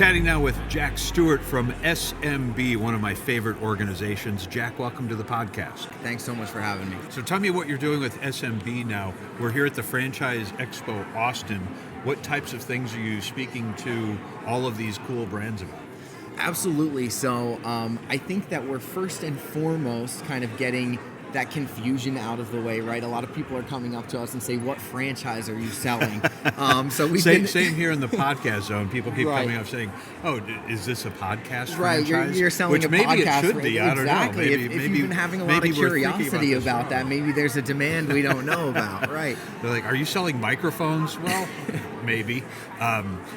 Chatting now with Jack Stewart from SMB, one of my favorite organizations. Jack, welcome to the podcast. Thanks so much for having me. So tell me what you're doing with SMB now. We're here at the Franchise Expo Austin. What types of things are you speaking to all of these cool brands about? Absolutely. So I think that we're first and foremost kind of getting that confusion out of the way, right? A lot of people are coming up to us and say, what franchise are you selling? So same here in the podcast zone. People keep coming up saying, oh, is this a podcast franchise? Right, you're selling Which a maybe podcast. It should be. I don't know. Maybe, if you've been having a lot of curiosity about that, maybe there's a demand we don't know about, right? They're like, are you selling microphones? Well, maybe.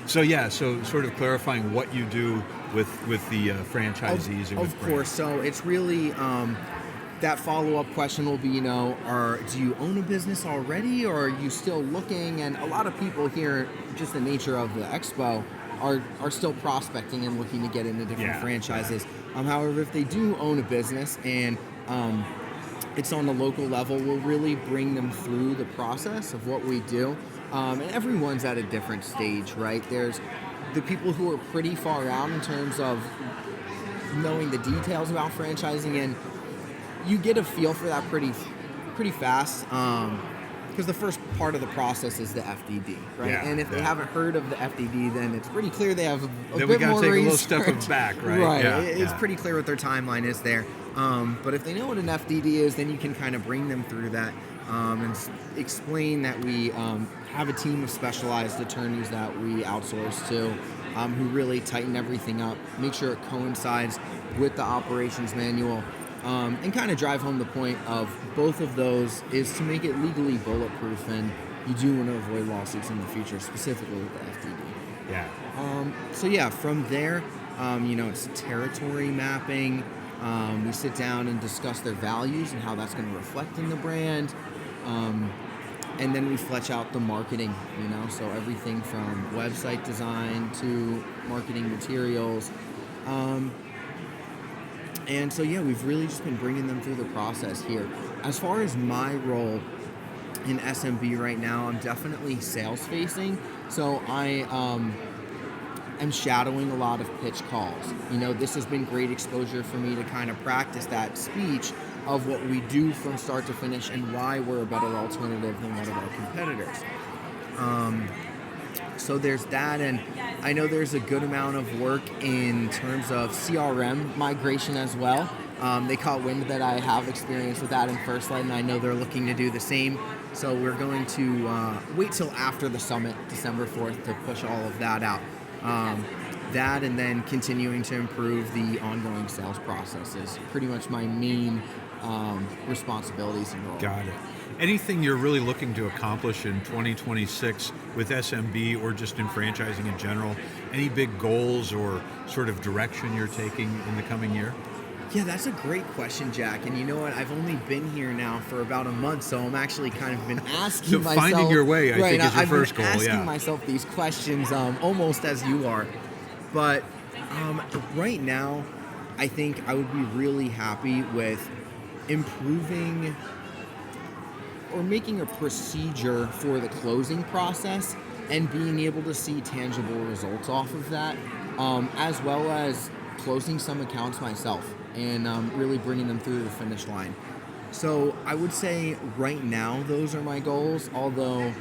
So sort of clarifying what you do with the franchisees and with Of course. So it's really... that follow-up question will be, do you own a business already, or are you still looking? And a lot of people here, just the nature of the expo, are still prospecting and looking to get into different franchises. However, if they do own a business and it's on the local level, we'll really bring them through the process of what we do. And everyone's at a different stage, right? There's the people who are pretty far out in terms of knowing the details about franchising, and you get a feel for that pretty fast, because the first part of the process is the FDD, right? Yeah, and if they haven't heard of the FDD, then it's pretty clear they have a then bit we more take research. A little step back, right? Right. It's pretty clear what their timeline is there. But if they know what an FDD is, then you can kind of bring them through that and explain that we have a team of specialized attorneys that we outsource to, who really tighten everything up, make sure it coincides with the operations manual. And kind of drive home the point of both of those is to make it legally bulletproof, and you do want to avoid lawsuits in the future, specifically with the FDD. Yeah. From there, it's territory mapping. We sit down and discuss their values and how that's going to reflect in the brand. And then we flesh out the marketing, so everything from website design to marketing materials. And so, we've really just been bringing them through the process here. As far as my role in SMB right now, I'm definitely sales-facing. So I am shadowing a lot of pitch calls. This has been great exposure for me to kind of practice that speech of what we do from start to finish and why we're a better alternative than one of our competitors. So there's that, and I know there's a good amount of work in terms of CRM migration as well. They caught wind that I have experience with that in First Light, and I know they're looking to do the same. So we're going to wait till after the summit, December 4th, to push all of that out. That and then continuing to improve the ongoing sales process is pretty much my main responsibilities and role. Got it. Anything you're really looking to accomplish in 2026 with SMB or just in franchising in general? Any big goals or sort of direction you're taking in the coming year? Yeah, that's a great question, Jack. And you know what? I've only been here now for about a month, so I'm actually kind of been asking myself. Finding your way, I think, is your first goal. I've been asking myself these questions almost as you are. But right now, I think I would be really happy with improving or making a procedure for the closing process and being able to see tangible results off of that, as well as closing some accounts myself and really bringing them through the finish line. So I would say right now those are my goals, although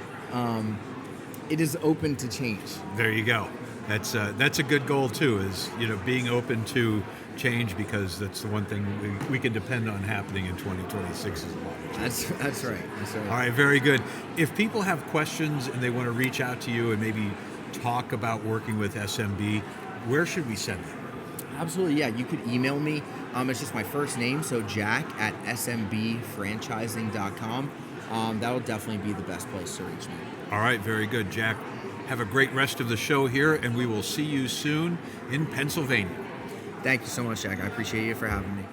it is open to change. There you go. That's a good goal too, is being open to change, because that's the one thing we can depend on happening in 2026 is a lot of change. That's right. All right, very good. If people have questions and they want to reach out to you and maybe talk about working with SMB, where should we send them? Absolutely, yeah. You could email me. It's just my first name, so Jack at SMBfranchising.com. That'll definitely be the best place to reach me. All right, very good, Jack. Have a great rest of the show here, and we will see you soon in Pennsylvania. Thank you so much, Jack. I appreciate you for having me.